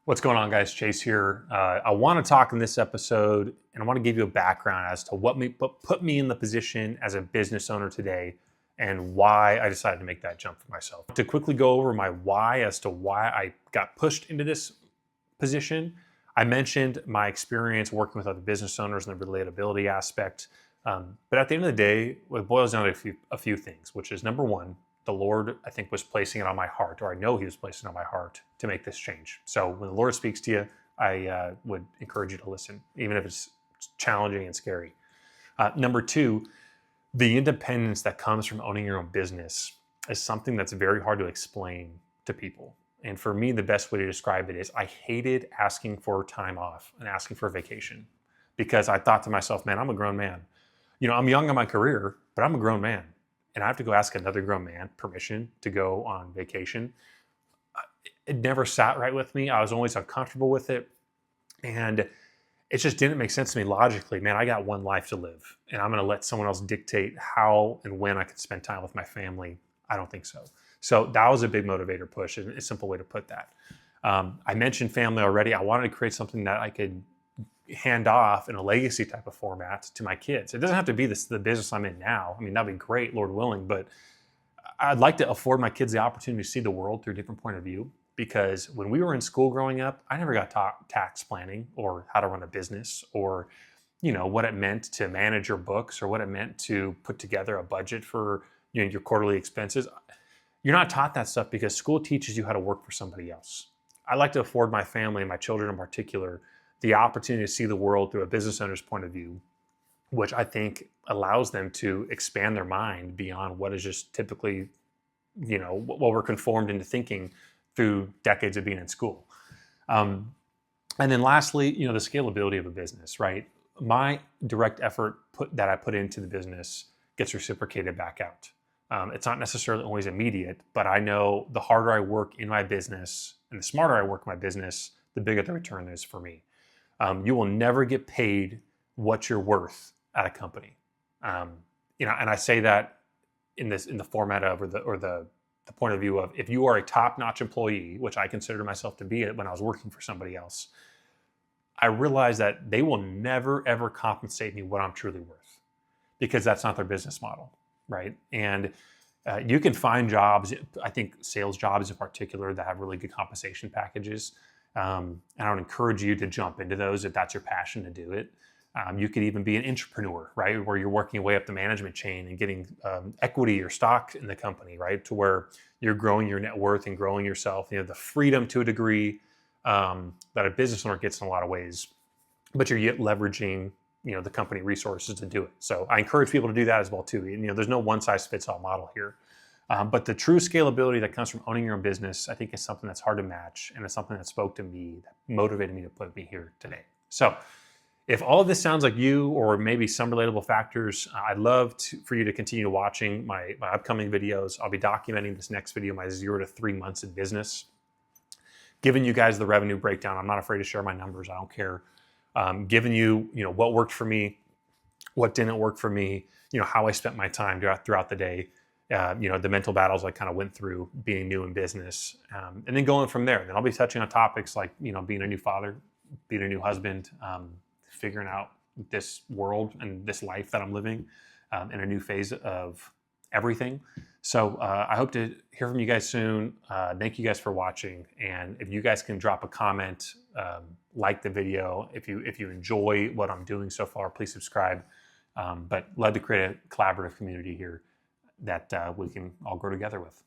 What's going on, guys? Chase here. I want to talk in this episode, and I want to give you a background as to what put me in the position as a business owner today and why I decided to make that jump for myself. To quickly go over my why as to why I got pushed into this position, I mentioned my experience working with other business owners and the relatability aspect. But at the end of the day, it boils down to a few things, which is number one, the Lord, I think, was placing it on my heart, or I know He was placing it on my heart to make this change. So when the Lord speaks to you, I would encourage you to listen, even if it's challenging and scary. Number two, the independence that comes from owning your own business is something that's very hard to explain to people. And for me, the best way to describe it is I hated asking for time off and asking for a vacation because I thought to myself, man, I'm a grown man. I'm young in my career, but I'm a grown man. And I have to go ask another grown man permission to go on vacation. It never sat right with me. I was always uncomfortable with it. And it just didn't make sense to me logically. Man, I got one life to live, and I'm going to let someone else dictate how and when I can spend time with my family. I don't think so. So that was a big motivator push, and a simple way to put that. I mentioned family already. I wanted to create something that I could hand off in a legacy type of format to my kids. It doesn't have to be the business I'm in now. I mean, that'd be great, Lord willing, but I'd like to afford my kids the opportunity to see the world through a different point of view. Because when we were in school growing up, I never got taught tax planning or how to run a business or, what it meant to manage your books or what it meant to put together a budget for, your quarterly expenses. You're not taught that stuff because school teaches you how to work for somebody else. I like to afford my family and my children in particular the opportunity to see the world through a business owner's point of view, which I think allows them to expand their mind beyond what is just typically, what we're conformed into thinking through decades of being in school. And then lastly, the scalability of a business, right? My direct effort that I put into the business gets reciprocated back out. It's not necessarily always immediate, but I know the harder I work in my business and the smarter I work in my business, the bigger the return is for me. You will never get paid what you're worth at a company. And I say that in the format of, or the point of view of, if you are a top-notch employee, which I consider myself to be when I was working for somebody else, I realized that they will never, ever compensate me what I'm truly worth because that's not their business model, right? And you can find jobs, I think sales jobs in particular, that have really good compensation packages. And I would encourage you to jump into those if that's your passion to do it. You could even be an entrepreneur, right? Where you're working your way up the management chain and getting equity or stock in the company, right? To where you're growing your net worth and growing yourself. You have the freedom to a degree that a business owner gets in a lot of ways, but you're yet leveraging, the company resources to do it. So I encourage people to do that as well too. There's no one size fits all model here. But the true scalability that comes from owning your own business, I think is something that's hard to match. And it's something that spoke to me, that motivated me to put me here today. So if all of this sounds like you, or maybe some relatable factors, I'd love for you to continue watching my upcoming videos. I'll be documenting this next video, my 0 to 3 months in business, giving you guys the revenue breakdown. I'm not afraid to share my numbers. I don't care. Giving you, what worked for me, what didn't work for me, how I spent my time throughout the day, the mental battles I kind of went through being new in business, and then going from there. Then I'll be touching on topics like, being a new father, being a new husband, figuring out this world and this life that I'm living in a new phase of everything. So I hope to hear from you guys soon. Thank you guys for watching. And if you guys can drop a comment, like the video, if you enjoy what I'm doing so far, please subscribe. But love to create a collaborative community here that we can all grow together with.